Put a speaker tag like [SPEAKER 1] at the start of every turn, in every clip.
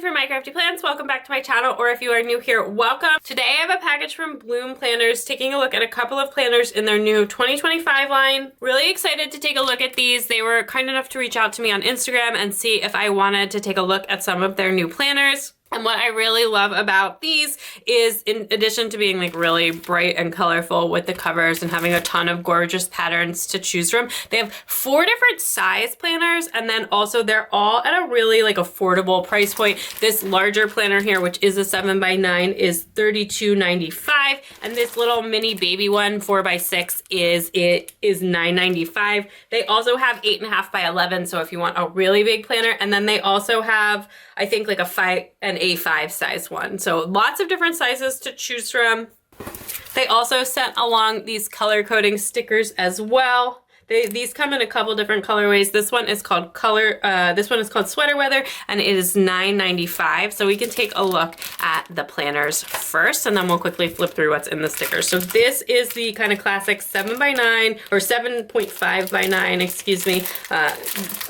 [SPEAKER 1] for My Crafty Plans. Welcome back to my channel, or if you are new here, welcome. Today I have a package from Bloom Planners, taking a look at a couple of planners in their new 2025 line. Really excited to take a look at these. They were kind enough to reach out to me on Instagram and see if I wanted to take a look at some of their new planners. And what I really love about these is, in addition to being like really bright and colorful with the covers and having a ton of gorgeous patterns to choose from, they have 4 different size planners, and then also they're all at a really like affordable price point. This larger planner here, which is a 7x9, is $32.95, and this little mini baby one, 4x6, is $9.95. They also have 8.5x11, so if you want a really big planner, and then they also have, I think, like an A5 size one. So lots of different sizes to choose from. They also sent along these color coding stickers as well. These come in a couple different colorways. This one is called Sweater Weather, and it is $9.95. So we can take a look at the planners first, and then we'll quickly flip through what's in the stickers. So this is the kind of classic 7x9 or 7.5x9, excuse me,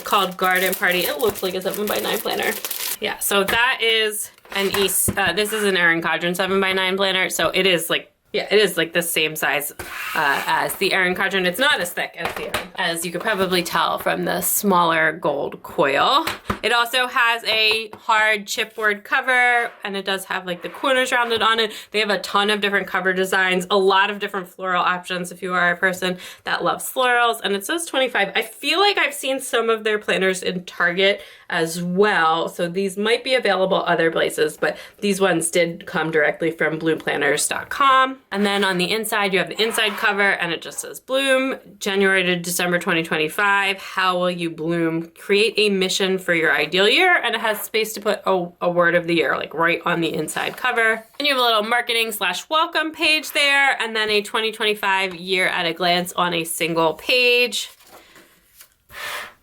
[SPEAKER 1] called Garden Party. It looks like a 7x9 planner. Yeah, so that is this is an Erin Condren 7x9 planner. So it is like, yeah, it is like the same size as the Erin Condren. It's not as thick as the Erin, as you could probably tell from the smaller gold coil. It also has a hard chipboard cover, and it does have like the corners rounded on it. They have a ton of different cover designs, a lot of different floral options if you are a person that loves florals, and it says 25. I feel like I've seen some of their planners in Target as well, so these might be available other places, but these ones did come directly from bloomplanners.com. And then on the inside, you have the inside cover, and it just says Bloom, January to December 2025. How will you bloom? Create a mission for your ideal year. And it has space to put a word of the year, like right on the inside cover. And you have a little marketing/welcome page there, and then a 2025 year at a glance on a single page.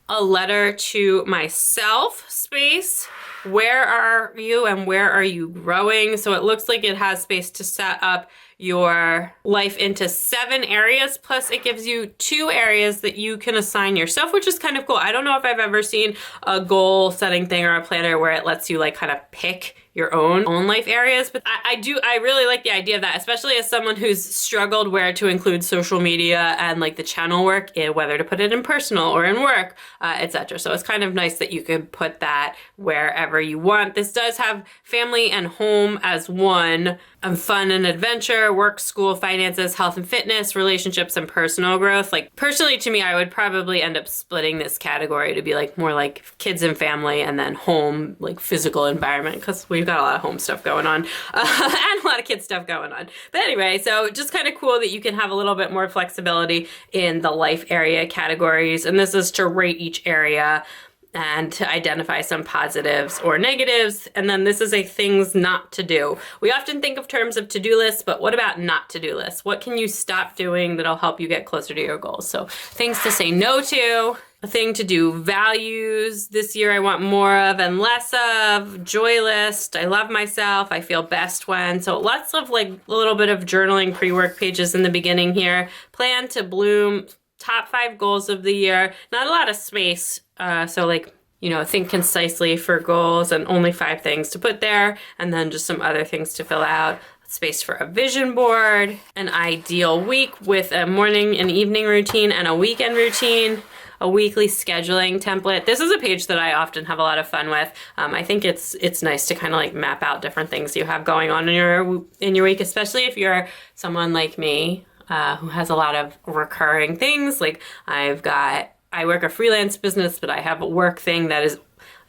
[SPEAKER 1] A letter to myself space. Where are you and where are you growing? So it looks like it has space to set up your life into 7 areas, plus it gives you 2 areas that you can assign yourself, which is kind of cool. I don't know if I've ever seen a goal setting thing or a planner where it lets you like kind of pick your own life areas, but I really like the idea of that, especially as someone who's struggled where to include social media and like the channel work, whether to put it in personal or in work, etc. So it's kind of nice that you could put that wherever you want. This does have family and home as one, fun and adventure, work, school, finances, health and fitness, relationships, and personal growth. Like personally to me, I would probably end up splitting this category to be like more like kids and family, and then home, like physical environment, because we've got a lot of home stuff going on and a lot of kid stuff going on. But anyway, so just kind of cool that you can have a little bit more flexibility in the life area categories. And this is to rate each area and to identify some positives or negatives. And then this is a things not to do. We often think of terms of to-do lists, but what about not to-do lists? What can you stop doing that'll help you get closer to your goals? So things to say no to. A thing to do, values. This year I want more of and less of. Joy list. I love myself. I feel best when. So lots of like a little bit of journaling pre-work pages in the beginning here. Plan to bloom. Top 5 goals of the year. Not a lot of space. So like, you know, think concisely for goals and only 5 things to put there. And then just some other things to fill out. Space for a vision board. An ideal week with a morning and evening routine and a weekend routine. A weekly scheduling template. This is a page that I often have a lot of fun with. I think it's nice to kind of like map out different things you have going on in your week, especially if you're someone like me who has a lot of recurring things. Like I work a freelance business, but I have a work thing that is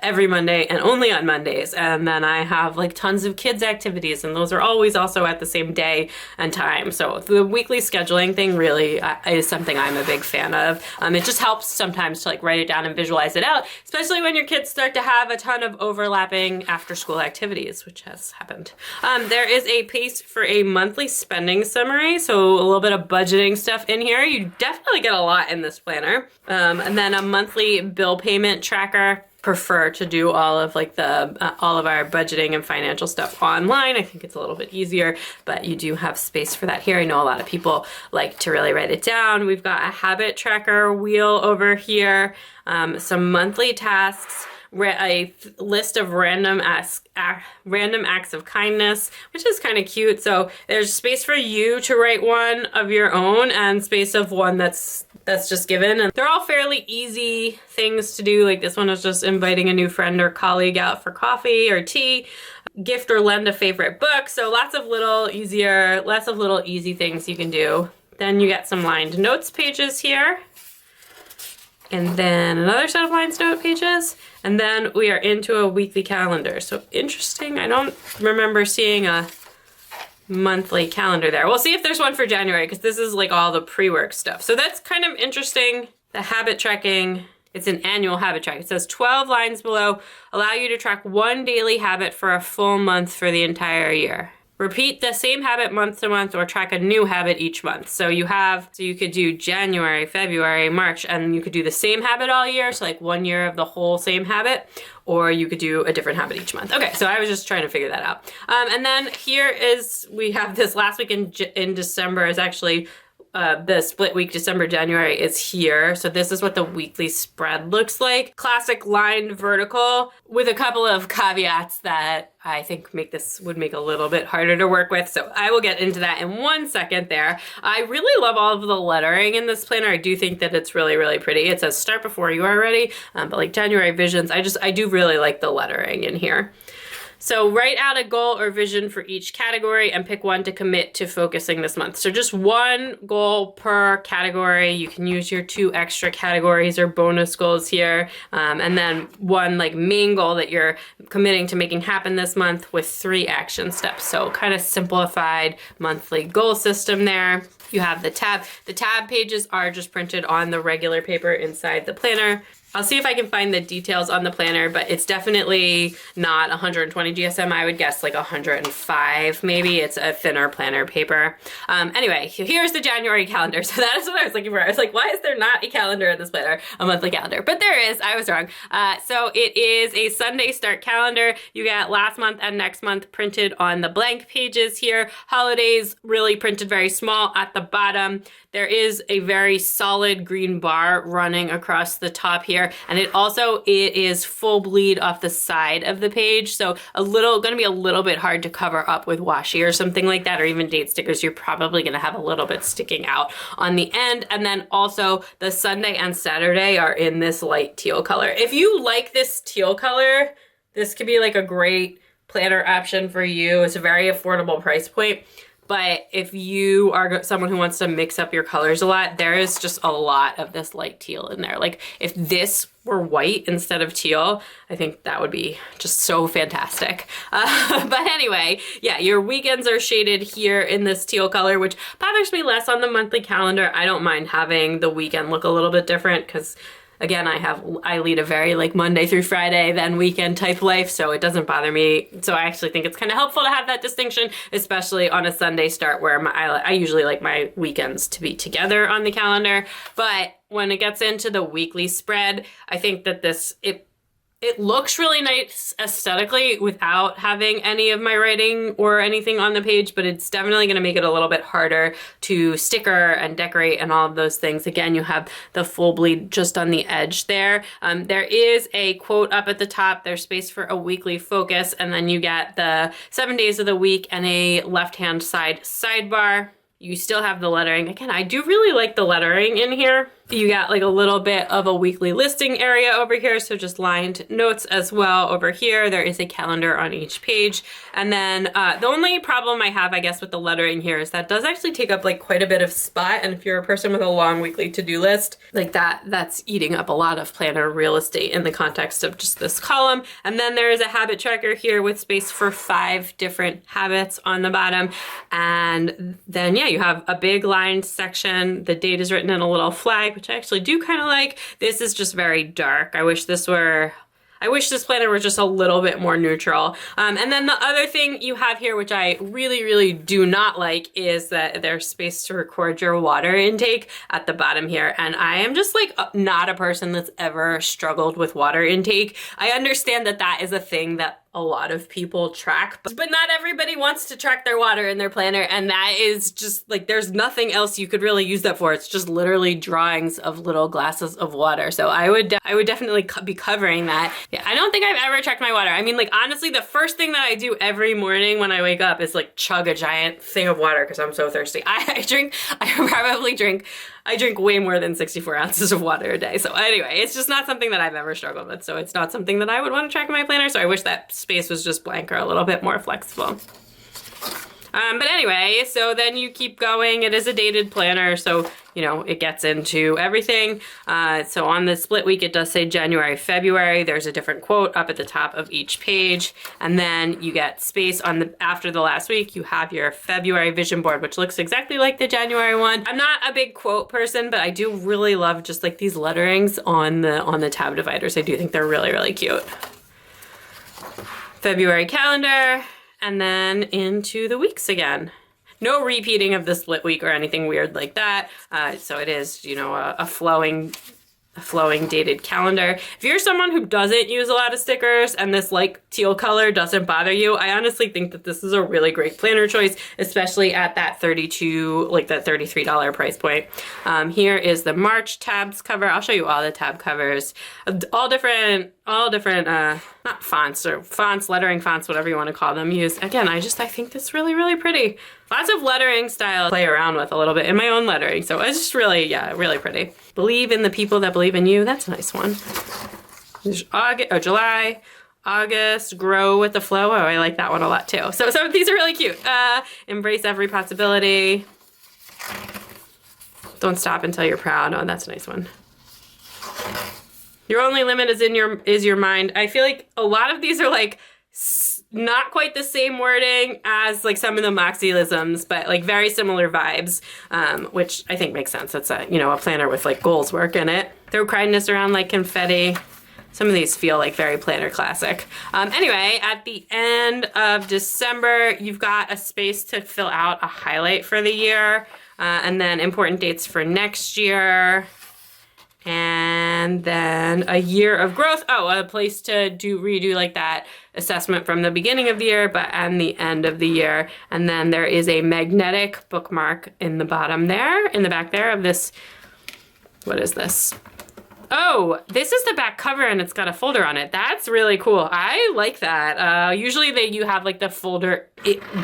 [SPEAKER 1] every Monday and only on Mondays. And then I have like tons of kids activities, and those are always also at the same day and time. So the weekly scheduling thing really is something I'm a big fan of. It just helps sometimes to like write it down and visualize it out, especially when your kids start to have a ton of overlapping after school activities, which has happened. There is a page for a monthly spending summary. So a little bit of budgeting stuff in here. You definitely get a lot in this planner. And then a monthly bill payment tracker. Prefer to do all of like all of our budgeting and financial stuff online. I think it's a little bit easier, but you do have space for that here. I know a lot of people like to really write it down. We've got a habit tracker wheel over here, some monthly tasks, a list of random acts of kindness, which is kind of cute. So there's space for you to write one of your own and space of one that's just given. And they're all fairly easy things to do. Like this one is just inviting a new friend or colleague out for coffee or tea, gift or lend a favorite book. So lots of little easy things you can do. Then you get some lined notes pages here. And then another set of lined note pages. And then we are into a weekly calendar. So interesting. I don't remember seeing a monthly calendar there. We'll see if there's one for January because this is like all the pre-work stuff. So that's kind of interesting. The habit tracking, it's an annual habit track. It says 12 lines below allow you to track one daily habit for a full month for the entire year. Repeat the same habit month to month or track a new habit each month. So you could do January, February, March, and you could do the same habit all year. So like 1 year of the whole same habit, or you could do a different habit each month. Okay, so I was just trying to figure that out. And then we have this last week in December is actually the split week, December, January is here. So this is what the weekly spread looks like. Classic lined vertical with a couple of caveats that I think would make a little bit harder to work with. So I will get into that in 1 second there. I really love all of the lettering in this planner. I do think that it's really, really pretty. It says start before you are ready, but like January visions, I do really like the lettering in here. So write out a goal or vision for each category and pick one to commit to focusing this month. So just one goal per category. You can use your 2 extra categories or bonus goals here. And then one like main goal that you're committing to making happen this month with 3 action steps. So kind of simplified monthly goal system there. You have the tab. The tab pages are just printed on the regular paper inside the planner. I'll see if I can find the details on the planner, but it's definitely not 120 GSM. I would guess like 105 maybe. It's a thinner planner paper. Anyway, here's the January calendar. So that is what I was looking for. I was like, why is there not a calendar in this planner, a monthly calendar? But there is. I was wrong. So it is a Sunday start calendar. You get last month and next month printed on the blank pages here. Holidays really printed very small at the bottom. There is a very solid green bar running across the top here. And it is full bleed off the side of the page. So gonna be a little bit hard to cover up with washi or something like that, or even date stickers. You're probably gonna have a little bit sticking out on the end. And then also the Sunday and Saturday are in this light teal color. If you like this teal color, this could be like a great planner option for you. It's a very affordable price point. But if you are someone who wants to mix up your colors a lot, there is just a lot of this light teal in there. Like if this were white instead of teal, I think that would be just so fantastic. But anyway, yeah, your weekends are shaded here in this teal color, which bothers me less on the monthly calendar. I don't mind having the weekend look a little bit different because again, I lead a very like Monday through Friday, then weekend type life, so it doesn't bother me. So I actually think it's kind of helpful to have that distinction, especially on a Sunday start where I usually like my weekends to be together on the calendar. But when it gets into the weekly spread, I think that it looks really nice aesthetically without having any of my writing or anything on the page, but it's definitely going to make it a little bit harder to sticker and decorate and all of those things. Again, you have the full bleed just on the edge there. There is a quote up at the top. There's space for a weekly focus, and then you get the 7 days of the week and a left-hand side sidebar. You still have the lettering. Again, I do really like the lettering in here. You got like a little bit of a weekly listing area over here, so just lined notes as well over here. There is a calendar on each page. And then the only problem I have, I guess, with the lettering here is that does actually take up like quite a bit of spot. And if you're a person with a long weekly to-do list, like that's eating up a lot of planner real estate in the context of just this column. And then there is a habit tracker here with space for 5 different habits on the bottom. And then, yeah, you have a big lined section. The date is written in a little flag, which I actually do kind of like. This is just very dark. I wish this planner were just a little bit more neutral. And then the other thing you have here, which I really, really do not like, is that there's space to record your water intake at the bottom here. And I am just like not a person that's ever struggled with water intake. I understand that that is a thing that a lot of people track, but not everybody wants to track their water in their planner, and that is just like, there's nothing else you could really use that for. It's just literally drawings of little glasses of water. So I would definitely be covering that. Yeah, I don't think I've ever tracked my water. I mean, like, honestly, the first thing that I do every morning when I wake up is like chug a giant thing of water because I'm so thirsty. I drink way more than 64 ounces of water a day. So anyway, it's just not something that I've ever struggled with. So it's not something that I would want to track in my planner. So I wish that space was just blank or a little bit more flexible. But anyway, so then you keep going. It is a dated planner, so, you know, it gets into everything. So on the split week, it does say January, February. There's a different quote up at the top of each page. And then you get space on the, after the last week, you have your February vision board, which looks exactly like the January one. I'm not a big quote person, but I do really love just like these letterings on the tab dividers. I do think they're really, really cute. February calendar. And then into the weeks again. No repeating of the split week or anything weird like that. So it is, you know, a flowing dated calendar. If you're someone who doesn't use a lot of stickers and this like teal color doesn't bother you, I honestly think that this is a really great planner choice, especially at that $33 price point. Here is the March tabs cover. I'll show you all the tab covers, all different, not fonts or fonts, lettering fonts, whatever you want to call them, used. Again, I think this really, really pretty. Lots of lettering style to play around with a little bit in my own lettering. So it's just really, yeah, really pretty. Believe in the people that believe in you. That's a nice one. There's July, August, grow with the flow. Oh, I like that one a lot too. So some of these are really cute. Embrace every possibility. Don't stop until you're proud. Oh, that's a nice one. Your only limit is your mind. I feel like a lot of these are like not quite the same wording as like some of the Moxieisms, but like very similar vibes, which I think makes sense. It's a, you know, a planner with like goals work in it. Throw kindness around like confetti. Some of these feel like very planner classic. Anyway, at the end of December, you've got a space to fill out a highlight for the year, and then important dates for next year. And then a year of growth. Oh, a place to redo like that assessment from the beginning of the year, and the end of the year. And then there is a magnetic bookmark in the bottom there, in the back there of this. What is this? Oh, this is the back cover and it's got a folder on it. That's really cool. I like that. Usually you have like the folder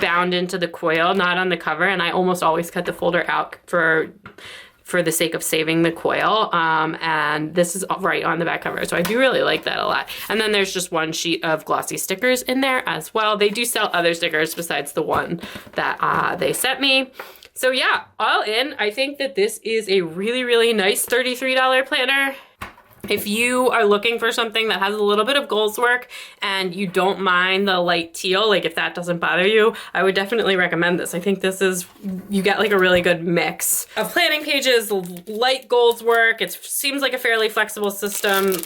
[SPEAKER 1] bound into the coil, not on the cover. And I almost always cut the folder out for the sake of saving the coil, and this is right on the back cover. So I do really like that a lot. And then there's just one sheet of glossy stickers in there as well. They do sell other stickers besides the one that they sent me. So yeah, all in, I think that this is a really, really nice $33 planner. If you are looking for something that has a little bit of goals work and you don't mind the light teal, like if that doesn't bother you, I would definitely recommend this. I think this is, you get like a really good mix of planning pages, light goals work. It seems like a fairly flexible system.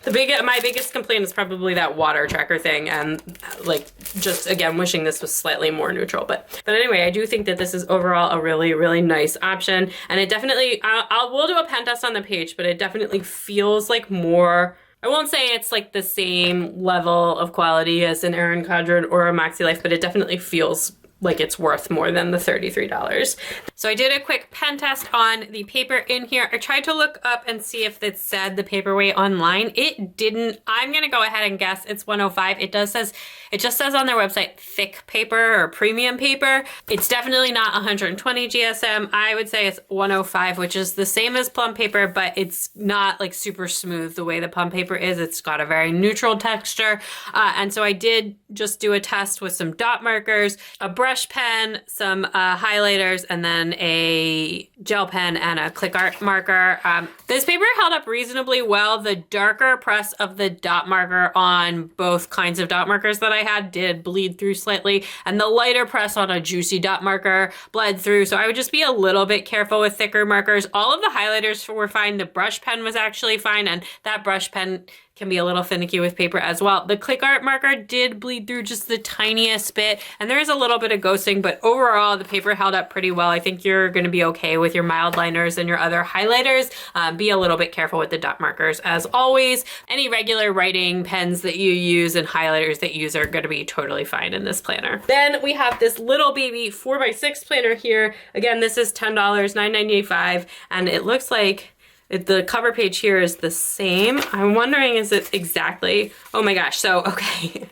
[SPEAKER 1] My biggest complaint is probably that water tracker thing, and like just again wishing this was slightly more neutral. But anyway, I do think that this is overall a really, really nice option, and it definitely we'll do a pen test on the page, but it definitely feels like more. I won't say it's like the same level of quality as an Erin Condren or a Moxie Life, but it definitely feels like it's worth more than the $33. So I did a quick pen test on the paper in here. I tried to look up and see if it said the paperweight online. It didn't. I'm gonna go ahead and guess it's 105. It just says on their website thick paper or premium paper. It's definitely not 120 GSM. I would say it's 105, which is the same as plum paper, but it's not like super smooth the way the plum paper is. It's got a very neutral texture. And so I did just do a test with some dot markers, a brush pen, some highlighters, and then a gel pen and a click art marker. This paper held up reasonably well. The darker press of the dot marker on both kinds of dot markers that I had did bleed through slightly, and the lighter press on a juicy dot marker bled through. So I would just be a little bit careful with thicker markers. All of the highlighters were fine. The brush pen was actually fine, and that brush pen can be a little finicky with paper as well. The click art marker did bleed through just the tiniest bit, and there is a little bit of ghosting, but overall the paper held up pretty well. I think you're gonna be okay with your mild liners and your other highlighters. Be a little bit careful with the dot markers as always. Any regular writing pens that you use and highlighters that you use are gonna be totally fine in this planner. Then we have this little baby 4x6 planner here. Again, this is $10, $9.95, and it looks like the cover page here is the same. I'm wondering, is it exactly? Oh my gosh, so, okay.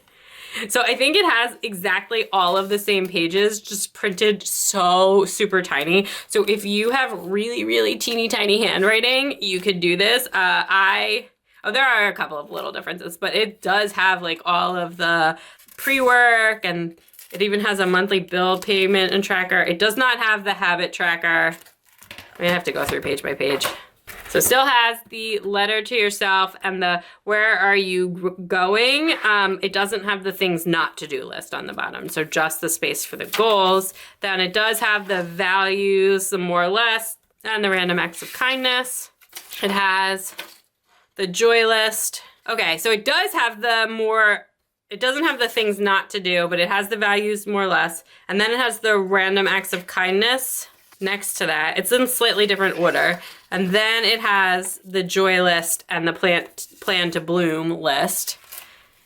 [SPEAKER 1] So I think it has exactly all of the same pages, just printed so super tiny. So if you have really, really teeny tiny handwriting, you could do this. Oh, there are a couple of little differences, but it does have like all of the pre-work, and it even has a monthly bill payment and tracker. It does not have the habit tracker. I'm gonna have to go through page by page. So it still has the letter to yourself and the where are you going. It doesn't have the things not to do list on the bottom, so just the space for the goals. Then it does have the values, the more or less, and the random acts of kindness. It has the joy list. Okay, so it does have it doesn't have the things not to do, but it has the values more or less. And then it has the random acts of kindness next to that. It's in slightly different order. And then it has the joy list and the plan to bloom list.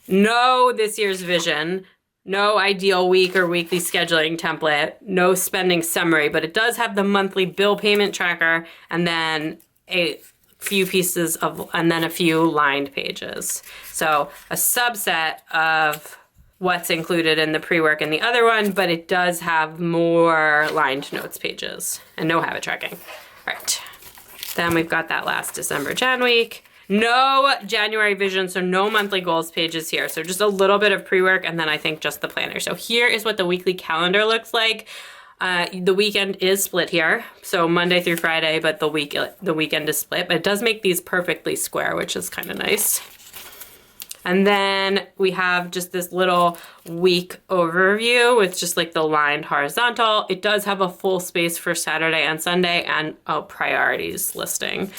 [SPEAKER 1] No this year's vision, no ideal week or weekly scheduling template, no spending summary, but it does have the monthly bill payment tracker, and then a few pieces of, and then a few lined pages. So a subset of what's included in the pre-work in the other one, but it does have more lined notes pages and no habit tracking. All right. Then we've got that last December Jan week. No January vision, so no monthly goals pages here. So just a little bit of pre-work, and then I think just the planner. So here is what the weekly calendar looks like. The weekend is split here, so Monday through Friday, but the weekend is split. But it does make these perfectly square, which is kind of nice. And then we have just this little week overview with just like the lined horizontal. It does have a full space for Saturday and Sunday and a priorities listing.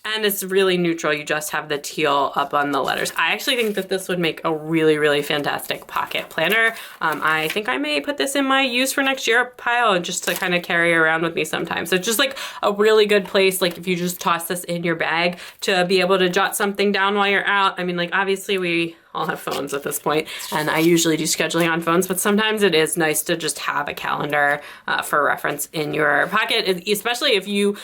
[SPEAKER 1] And it's really neutral. You just have the teal up on the letters. I actually think that this would make a really, really fantastic pocket planner. I think I may put this in my use for next year pile just to kind of carry around with me sometimes. So it's just like a really good place, like if you just toss this in your bag to be able to jot something down while you're out. I mean, like obviously we all have phones at this point, and I usually do scheduling on phones, but sometimes it is nice to just have a calendar for reference in your pocket, especially if you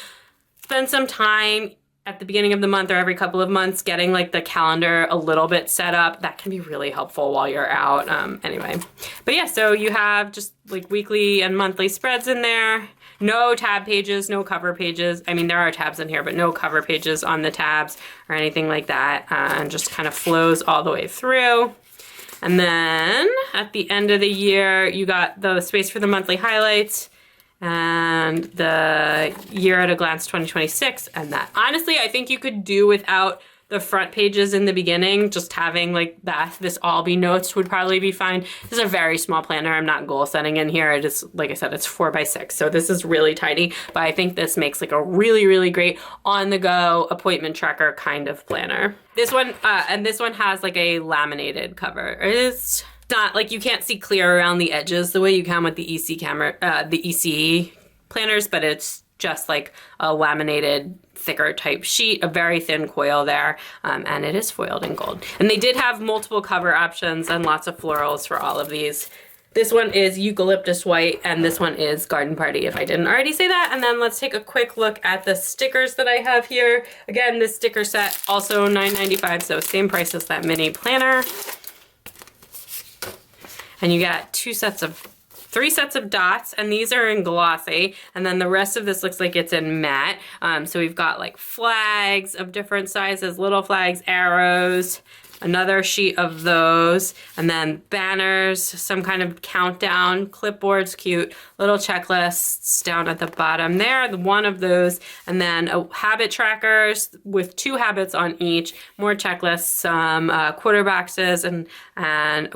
[SPEAKER 1] spend some time at the beginning of the month or every couple of months getting like the calendar a little bit set up. That can be really helpful while you're out. Anyway, but yeah, so you have just like weekly and monthly spreads in there. No tab pages, no cover pages. I mean, there are tabs in here, but no cover pages on the tabs or anything like that. And just kind of flows all the way through. And then at the end of the year, you got the space for the monthly highlights and the year at a glance 2026, and that honestly I think you could do without the front pages in the beginning. Just having like that, this all be notes would probably be fine. This is a very small planner. I'm not goal setting in here. It is, like I said, it's 4x6, so this is really tiny, but I think this makes like a really, really great on the go appointment tracker kind of planner. This one and this one has like a laminated cover. It's not like you can't see clear around the edges the way you can with the EC camera, the EC planners, but it's just like a laminated thicker type sheet, a very thin coil there, and it is foiled in gold. And they did have multiple cover options and lots of florals for all of these. This one is eucalyptus white, and this one is garden party, if I didn't already say that. And then let's take a quick look at the stickers that I have here. Again, this sticker set also $9.95, so same price as that mini planner. And you got three sets of dots, and these are in glossy, and then the rest of this looks like it's in matte. So we've got like flags of different sizes, little flags, arrows, another sheet of those, and then banners, some kind of countdown, clipboards, cute, little checklists down at the bottom there, one of those, and then habit trackers with 2 habits on each, more checklists, some quarter boxes and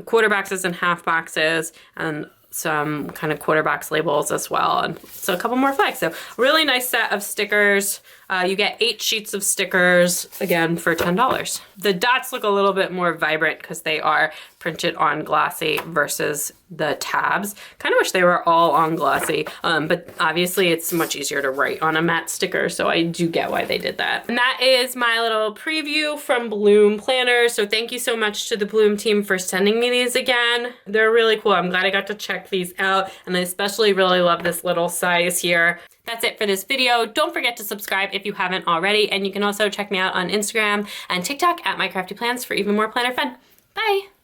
[SPEAKER 1] quarter boxes and half boxes, and some kind of quarter box labels as well, and so a couple more flags. So really nice set of stickers. You get 8 sheets of stickers, again, for $10. The dots look a little bit more vibrant because they are printed on glossy versus the tabs. Kind of wish they were all on glossy, but obviously it's much easier to write on a matte sticker, so I do get why they did that. And that is my little preview from Bloom Planners. So thank you so much to the Bloom team for sending me these again. They're really cool. I'm glad I got to check these out, and I especially really love this little size here. That's it for this video. Don't forget to subscribe if you haven't already, and you can also check me out on Instagram and TikTok at My Crafty Plans for even more planner fun. Bye!